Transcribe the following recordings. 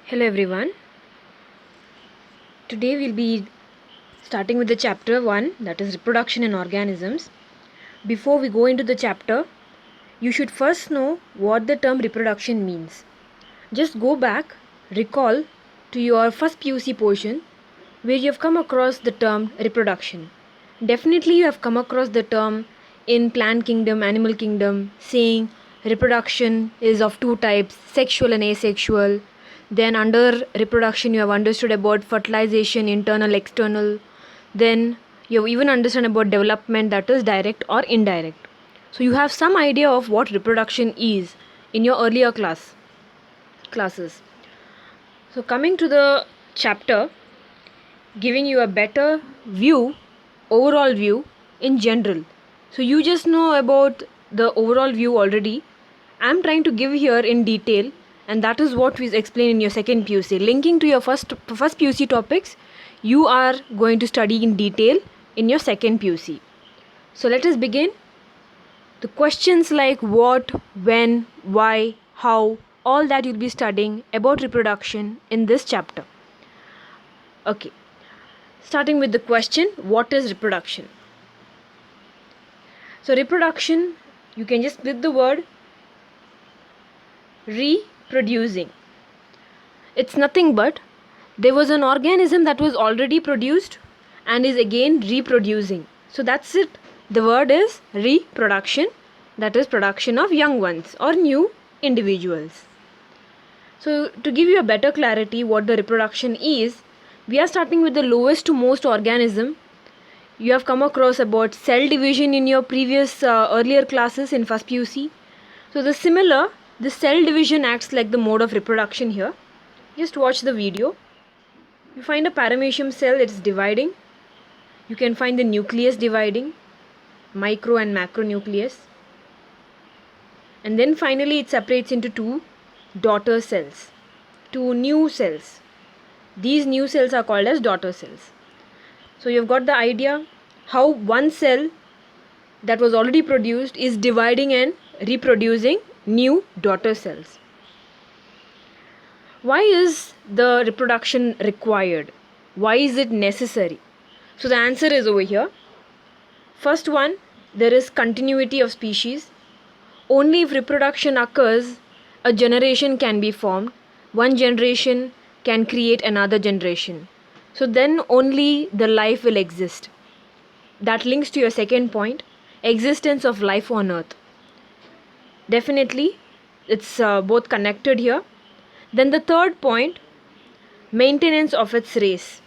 Hello everyone. Today we'll be starting with the chapter 1, that is reproduction in organisms. Before we go into the chapter, you should first know what the term reproduction means. Just go back, recall to your first PUC portion where you have come across the term reproduction. Definitely you have come across the term in plant kingdom, animal kingdom, saying reproduction is of two types, sexual and asexual. Then under reproduction you have understood about fertilization, internal, external. Then you have even understood about development, that is direct or indirect. So you have some idea of what reproduction is in your earlier classes. So coming to the chapter, giving you a better view, overall view in general. So you just know about the overall view already. I'm trying to give here in detail, and that is what we explain in your second PUC. Linking to your first PUC topics, you are going to study in detail in your second PUC. So let us begin. The questions like what, when, why, how, all that you'll be studying about reproduction in this chapter. Okay. Starting with the question, what is reproduction? So reproduction, you can just split the word reproducing. It's nothing but there was an organism that was already produced and is again reproducing. So that's it. The word is reproduction, that is production of young ones or new individuals. So to give you a better clarity what the reproduction is, we are starting with the lowest to most organism. You have come across about cell division in your previous earlier classes in first PUC. So the cell division acts like the mode of reproduction here. Just watch the video. You find a paramecium cell, it's dividing. You can find the nucleus dividing, micro and macronucleus. And then finally it separates into two daughter cells, two new cells. These new cells are called as daughter cells. So you've got the idea how one cell that was already produced is dividing and reproducing new daughter cells. Why is the reproduction required? Why is it necessary? So the answer is over here. First one, there is continuity of species. Only if reproduction occurs, a generation can be formed. One generation can create another generation. So then only the life will exist. That links to your second point, existence of life on earth. Definitely, it's both connected here. Then the third point, maintenance of its race.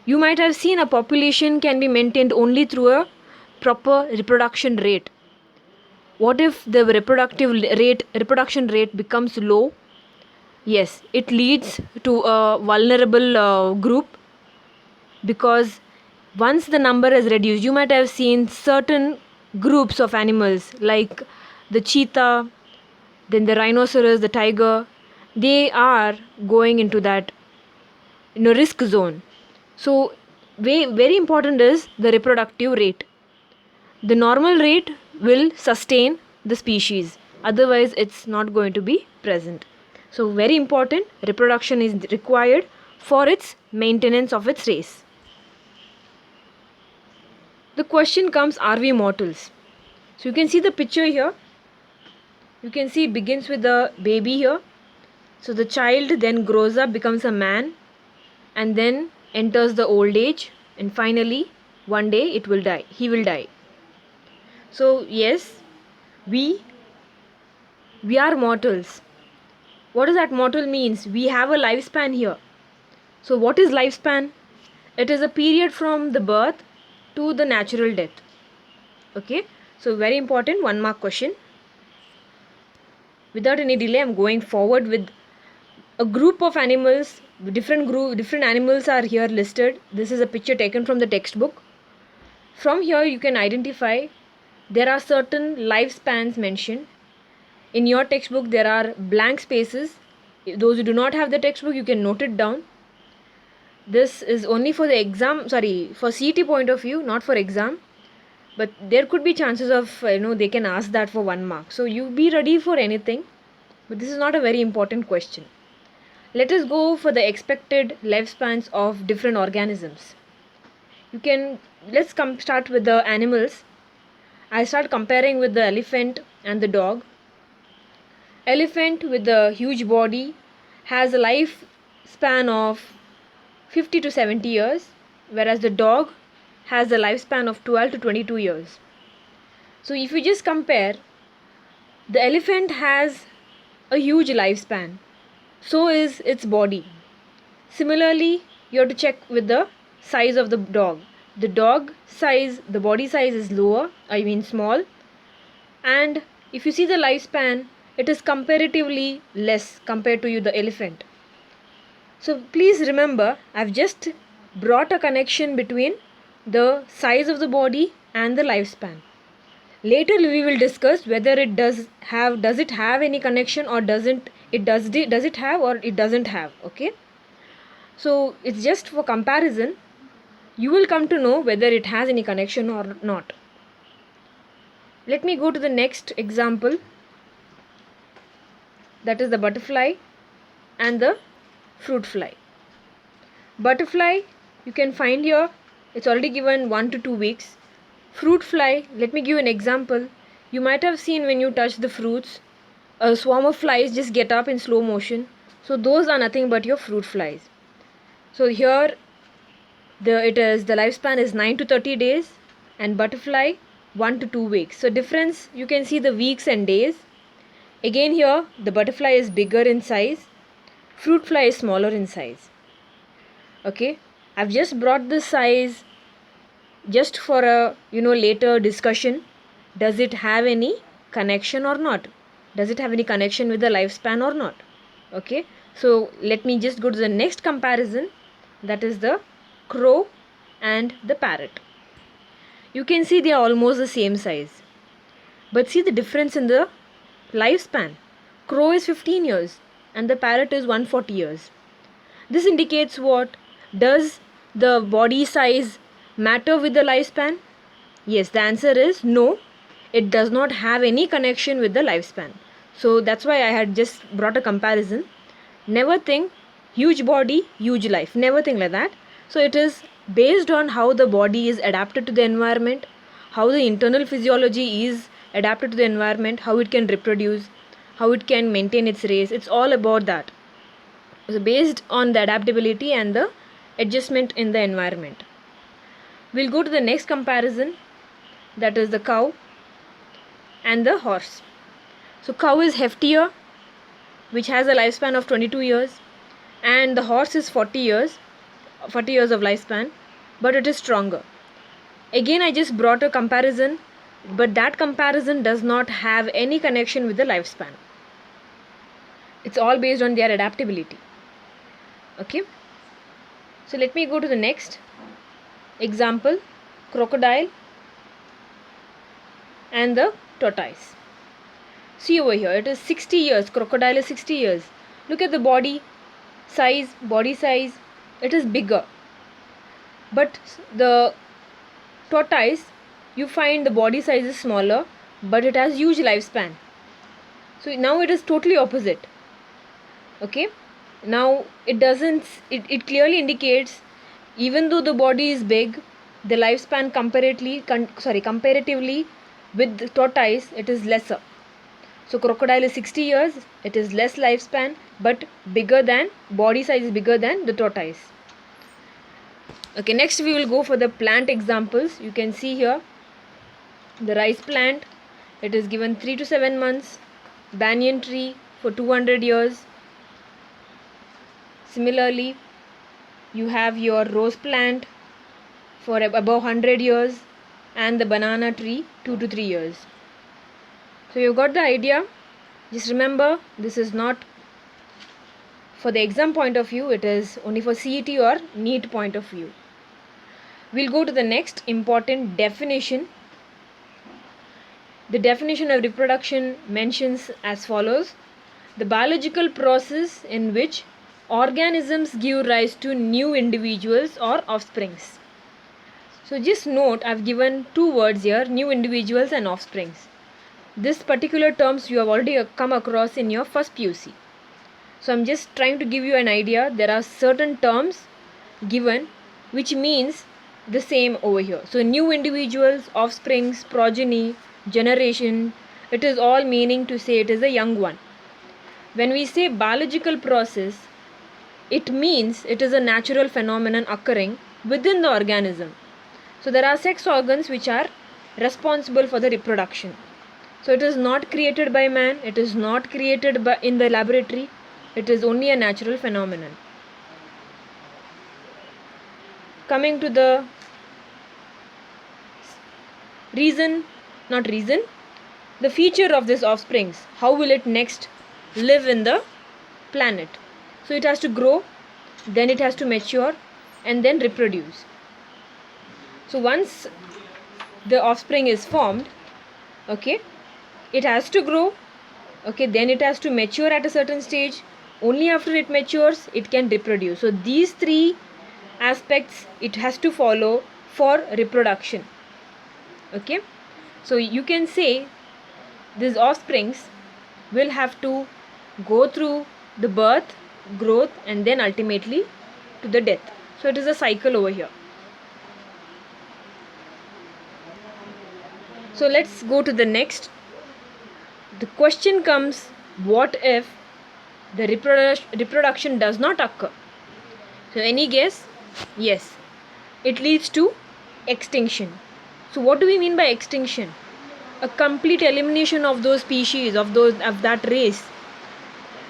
You might have seen a population can be maintained only through a proper reproduction rate. What if the reproduction rate becomes low? Yes, it leads to a vulnerable group, because once the number is reduced, you might have seen certain groups of animals like the cheetah, then the rhinoceros, the tiger, they are going into that risk zone. So very important is the reproductive rate. The normal rate will sustain the species, otherwise it's not going to be present. So very important, reproduction is required for its maintenance of its race. The question comes, are we mortals? So you can see the picture here. You can see it begins with the baby here. So the child then grows up, becomes a man, and then enters the old age, and finally one day it will die. He will die. So yes, we are mortals. What does that mortal means? We have a lifespan here. So what is lifespan? It is a period from the birth to the natural death. Okay, so very important 1 mark question. Without any delay, I'm going forward with a group of animals. Different animals are here listed. This is a picture taken from the textbook. From here you can identify there are certain lifespans mentioned. In your textbook there are blank spaces. Those who do not have the textbook, you can note it down. This is only for the exam, for CET point of view, not for exam. But there could be chances of, they can ask that for 1 mark. So you be ready for anything. But this is not a very important question. Let us go for the expected lifespans of different organisms. Let's start with the animals. I start comparing with the elephant and the dog. Elephant with the huge body has a lifespan of 50 to 70 years, whereas the dog has a lifespan of 12 to 22 years. So if you just compare, the elephant has a huge lifespan, so is its body. Similarly, you have to check with the size of the dog. The dog size, the body size is lower, small, and if you see the lifespan, it is comparatively less compared to the elephant. So please remember, I've just brought a connection between the size of the body and the lifespan. Later we will discuss whether it does it have any connection, or does it have or it doesn't have. Okay, so it's just for comparison. You will come to know whether it has any connection or not. Let me go to the next example, that is the butterfly and the fruit fly. Butterfly, you can find here, it's already given 1 to 2 weeks. Fruit fly, let me give you an example. You might have seen when you touch the fruits, a swarm of flies just get up in slow motion. So those are nothing but your fruit flies. So here the lifespan is 9 to 30 days, and butterfly 1 to 2 weeks. So difference, you can see the weeks and days. Again here the butterfly is bigger in size, fruit fly is smaller in size. Okay, I've just brought the size just for a later discussion. Does it have any connection or not? Does it have any connection with the lifespan or not? Okay, so let me just go to the next comparison, that is the crow and the parrot. You can see they are almost the same size, but see the difference in the lifespan. Crow is 15 years and the parrot is 140 years. This indicates what? Does the body size matter with the lifespan? Yes, the answer is no. It does not have any connection with the lifespan. So that's why I had just brought a comparison. Never think huge body, huge life. Never think like that. So it is based on how the body is adapted to the environment, how the internal physiology is adapted to the environment, how it can reproduce, how it can maintain its race. It's all about that. So based on the adaptability and the adjustment in the environment. We'll go to the next comparison, that is the cow and the horse. So cow is heftier, which has a lifespan of 22 years, and the horse is 40 years of lifespan, but it is stronger. Again, I just brought a comparison, but that comparison does not have any connection with the lifespan. It's all based on their adaptability. Okay, so let me go to the next example, crocodile and the tortoise. See over here, it is 60 years. Crocodile is 60 years. Look at the body size, it is bigger. But the tortoise, you find the body size is smaller, but it has huge lifespan. So now it is totally opposite. Okay, now it clearly indicates, even though the body is big, the lifespan comparatively with the tortoise, it is lesser. So crocodile is 60 years, it is less lifespan, but body size is bigger than the tortoise. Okay, next we will go for the plant examples. You can see here the rice plant, it is given 3 to 7 months, banyan tree for 200 years. Similarly, you have your rose plant for above 100 years, and the banana tree 2 to 3 years. So you got the idea. Just remember, this is not for the exam point of view, it is only for CET or NEET point of view. We'll go to the next important definition. The definition of reproduction mentions as follows: the biological process in which organisms give rise to new individuals or offsprings. So just note, I've given two words here, new individuals and offsprings. This particular terms you have already come across in your first PUC. So I'm just trying to give you an idea. There are certain terms given which means the same over here. So new individuals, offsprings, progeny, generation, it is all meaning to say it is a young one. When we say biological process, it means it is a natural phenomenon occurring within the organism. So there are sex organs which are responsible for the reproduction. So it is not created by man, it is not created in the laboratory, it is only a natural phenomenon. Coming to the the feature of this offsprings, how will it next live in the planet? So it has to grow, then it has to mature, and then reproduce. So once the offspring is formed, okay, it has to grow, okay, then it has to mature at a certain stage. Only after it matures it can reproduce. So these three aspects it has to follow for reproduction. Okay, so you can say these offsprings will have to go through the birth, growth, and then ultimately to the death. So it is a cycle over here. So let's go to the next. The question comes, what if the reproduction does not occur? So any guess? Yes, it leads to extinction. So what do we mean by extinction? A complete elimination of those species, of that race.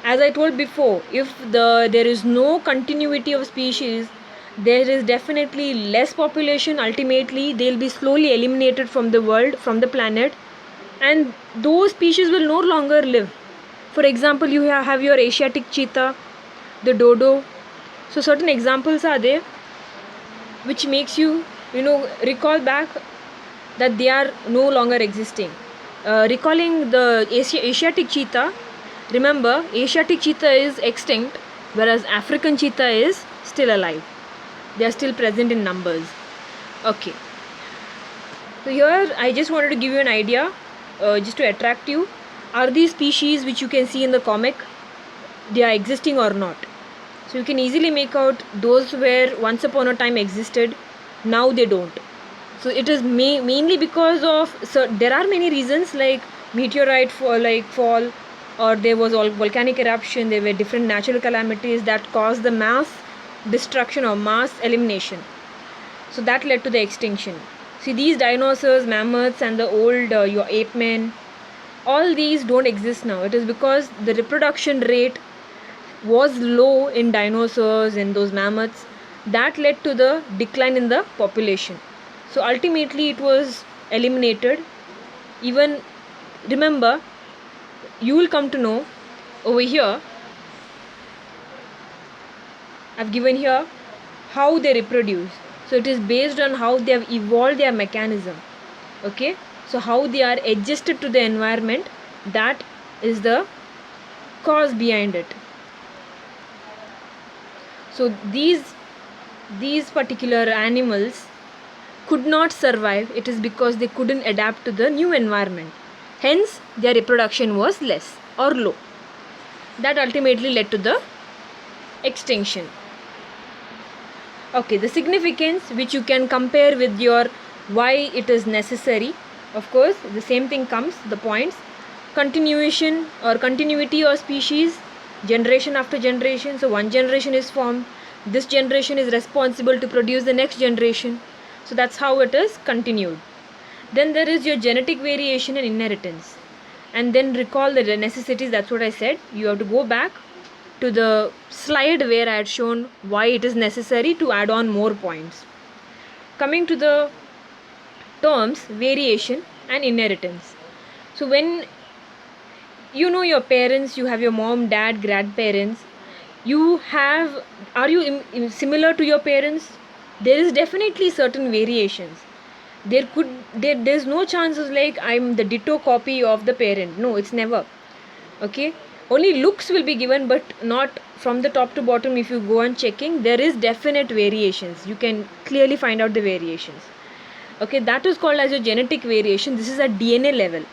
As I told before, if there is no continuity of species, there is definitely less population. Ultimately they'll be slowly eliminated from the world, from the planet, and those species will no longer live. For example, you have your Asiatic cheetah, the dodo. So certain examples are there which makes you recall back that they are no longer existing. Recalling the Asiatic cheetah, remember Asiatic cheetah is extinct, whereas African cheetah is still alive. They are still present in numbers. Okay, so here I just wanted to give you an idea, just to attract you. Are these species which you can see in the comic, they are existing or not? So you can easily make out those where once upon a time existed, now they don't. So it is mainly because of, so there are many reasons, like meteorite fall, or there was all volcanic eruption, there were different natural calamities that caused the mass destruction or mass elimination. So that led to the extinction. See, these dinosaurs, mammoths, and the old your ape men, all these don't exist now. It is because the reproduction rate was low in dinosaurs and those mammoths. That led to the decline in the population. So ultimately it was eliminated. Even remember, you will come to know over here, I've given here how they reproduce. So it is based on how they have evolved their mechanism. Okay, so how they are adjusted to the environment, that is the cause behind it. So these particular animals could not survive. It is because they couldn't adapt to the new environment. Hence their reproduction was less or low. That ultimately led to the extinction. Okay, the significance which you can compare with your why it is necessary. Of course, the same thing comes, the points. Continuation or continuity of species, generation after generation. So one generation is formed, this generation is responsible to produce the next generation. So that's how it is continued. Then there is your genetic variation and inheritance. And then recall the necessities, that's what I said. You have to go back to the slide where I had shown why it is necessary to add on more points. Coming to the terms variation and inheritance. So when you know your parents, you have your mom, dad, grandparents, are you similar to your parents? There is definitely certain variations. There's no chances like I'm the ditto copy of the parent. No, it's never. Okay, only looks will be given, but not from the top to bottom. If you go on checking, there is definite variations. You can clearly find out the variations. Okay, that is called as your genetic variation. This is at DNA level.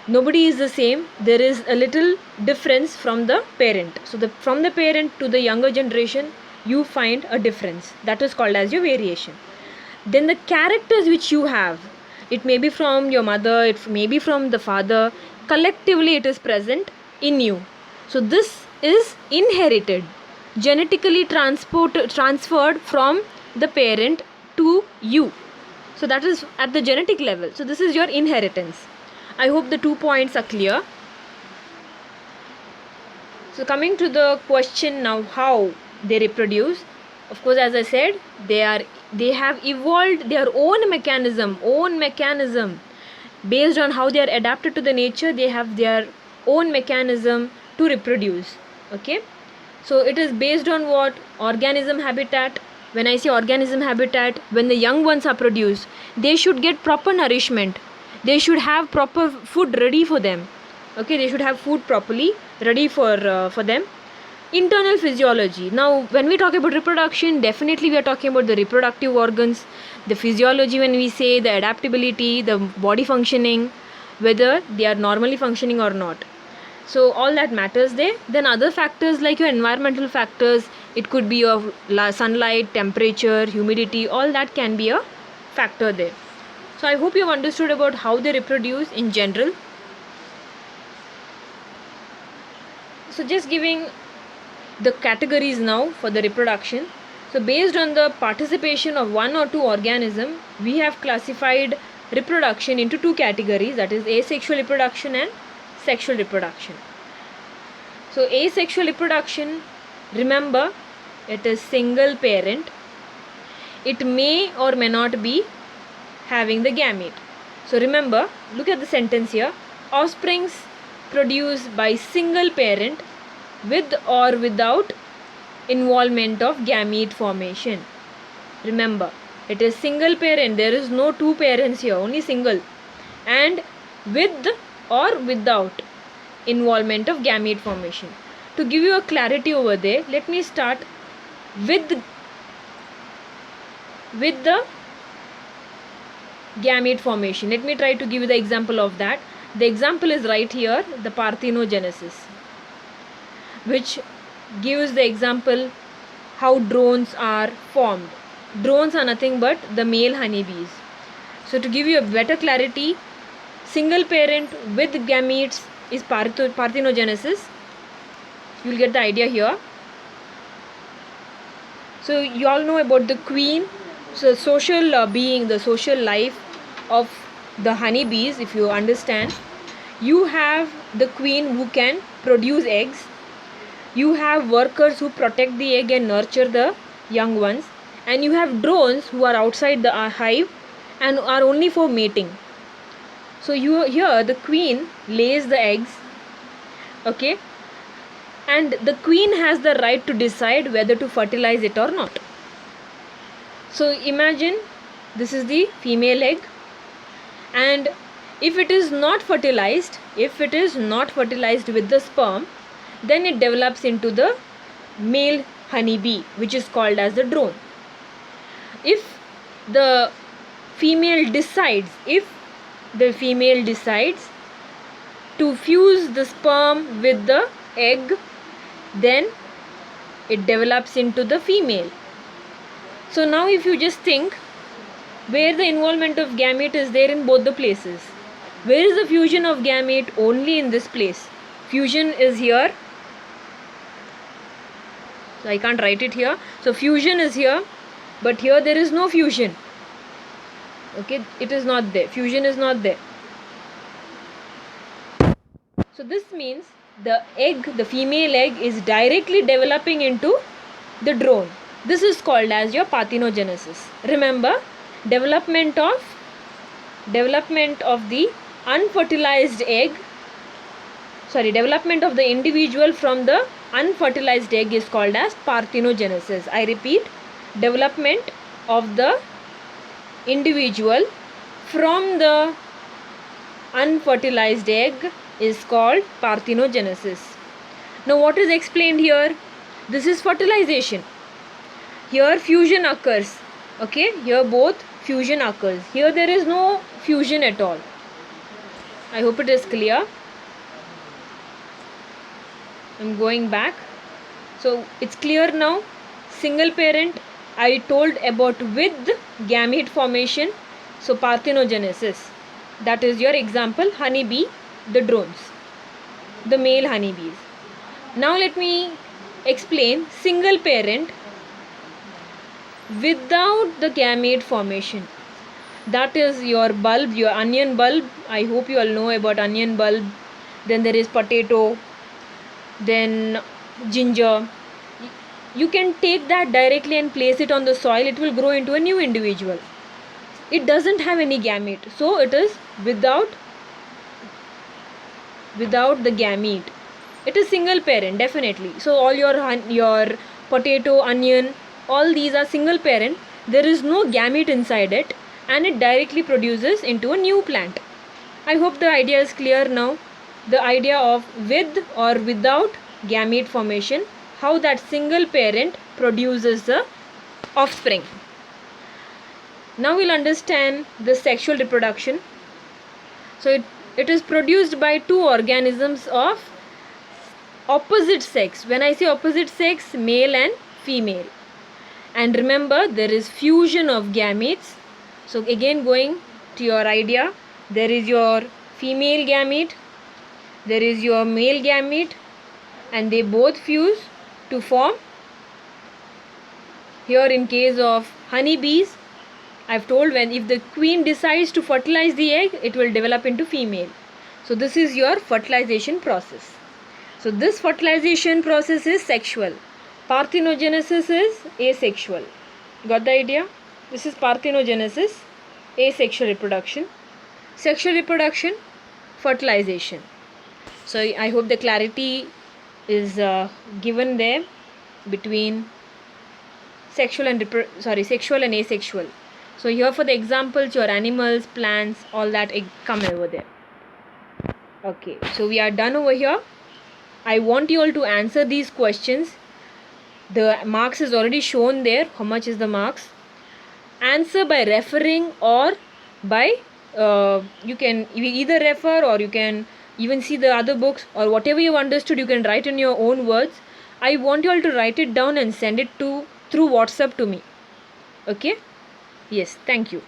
Nobody is the same. There is a little difference from the parent. So from the parent to the younger generation, you find a difference. That is called as your variation. Then the characters which you have, it may be from your mother, it may be from the father, collectively it is present in you. So this is inherited, genetically transferred from the parent to you. So that is at the genetic level. So this is your inheritance. I hope the 2 points are clear. So coming to the question now, how they reproduce. Of course, as I said, they have evolved their own mechanism based on how they are adapted to the nature. They have their own mechanism to reproduce. Okay, so it is based on what? Organism habitat. When I say organism habitat, when the young ones are produced, they should get proper nourishment. They should have proper food ready for them. Okay, they should have food properly ready for them. Internal physiology. Now when we talk about reproduction, definitely we are talking about the reproductive organs. The physiology, when we say the adaptability, the body functioning, whether they are normally functioning or not. So all that matters there. Then other factors like your environmental factors, it could be your sunlight, temperature, humidity, all that can be a factor there. So I hope you have understood about how they reproduce in general. So just giving the categories now for the reproduction. So based on the participation of one or two organisms, we have classified reproduction into 2 categories, that is asexual reproduction and sexual reproduction. So asexual reproduction, remember, it is single parent. It may or may not be having the gamete. So remember, look at the sentence here. Offsprings produced by single parent with or without involvement of gamete formation. Remember, it is single parent. There is no 2 parents here, only single. And with or without involvement of gamete formation. To give you a clarity over there, let me start with the gamete formation. Let me try to give you the example of that. The example is right here, the parthenogenesis, which gives the example how drones are formed. Drones are nothing but the male honeybees. So to give you a better clarity, single parent with gametes is parthenogenesis. You will get the idea here. So you all know about the queen. So social being, the social life of the honeybees, if you understand, you have the queen who can produce eggs. You have workers who protect the egg and nurture the young ones, and you have drones who are outside the hive and are only for mating. So here the queen lays the eggs, okay, and the queen has the right to decide whether to fertilize it or not. So imagine this is the female egg, and if it is not fertilized with the sperm, then it develops into the male honeybee, which is called as the drone. If the female decides to fuse the sperm with the egg, then it develops into the female. So now if you just think where the involvement of gamete is there in both the places. Where is the fusion of gamete? Only in this place. Fusion is here. So I can't write it here. So fusion is here, but here there is no fusion. Okay, it is not there. Fusion is not there. So this means the egg, the female egg, is directly developing into the drone. This is called as your parthenogenesis. Remember, development of the unfertilized egg, development of the individual from the unfertilized egg is called as parthenogenesis. I repeat, development of the individual from the unfertilized egg is called parthenogenesis. Now what is explained here? This is fertilization. Here fusion occurs. Okay, here both fusion occurs. Here there is no fusion at all. I hope it is clear. I'm going back. So it's clear now. Single parent, I told about with gamete formation. So parthenogenesis. That is your example, honeybee, the drones, the male honeybees. Now let me explain single parent without the gamete formation. That is your bulb, your onion bulb. I hope you all know about onion bulb. Then there is potato, then ginger. You can take that directly and place it on the soil. It will grow into a new individual. It doesn't have any gamete, so it is without the gamete. It is single parent, definitely. So all your potato, onion, all these are single parent. There is no gamete inside it, and it directly produces into a new plant. I hope the idea is clear now. The idea of with or without gamete formation, how that single parent produces the offspring. Now we'll understand the sexual reproduction. So it is produced by two organisms of opposite sex. When I say opposite sex, male and female. And remember, there is fusion of gametes. So again, going to your idea, there is your female gamete, there is your male gamete, and they both fuse to form. Here in case of honeybees, I've told when if the queen decides to fertilize the egg, it will develop into female. So this is your fertilization process. So this fertilization process is sexual. Parthenogenesis is asexual. Got the idea? This is parthenogenesis, asexual reproduction. Sexual reproduction, fertilization. So I hope the clarity is given there between sexual and asexual. So here for the examples, your animals, plants, all that come over there. Okay, so we are done over here. I want you all to answer these questions. The marks is already shown there. How much is the marks? Answer by referring or by you can either refer or you can even see the other books, or whatever you've understood you can write in your own words. I want you all to write it down and send it through WhatsApp to me. Okay? Yes, thank you.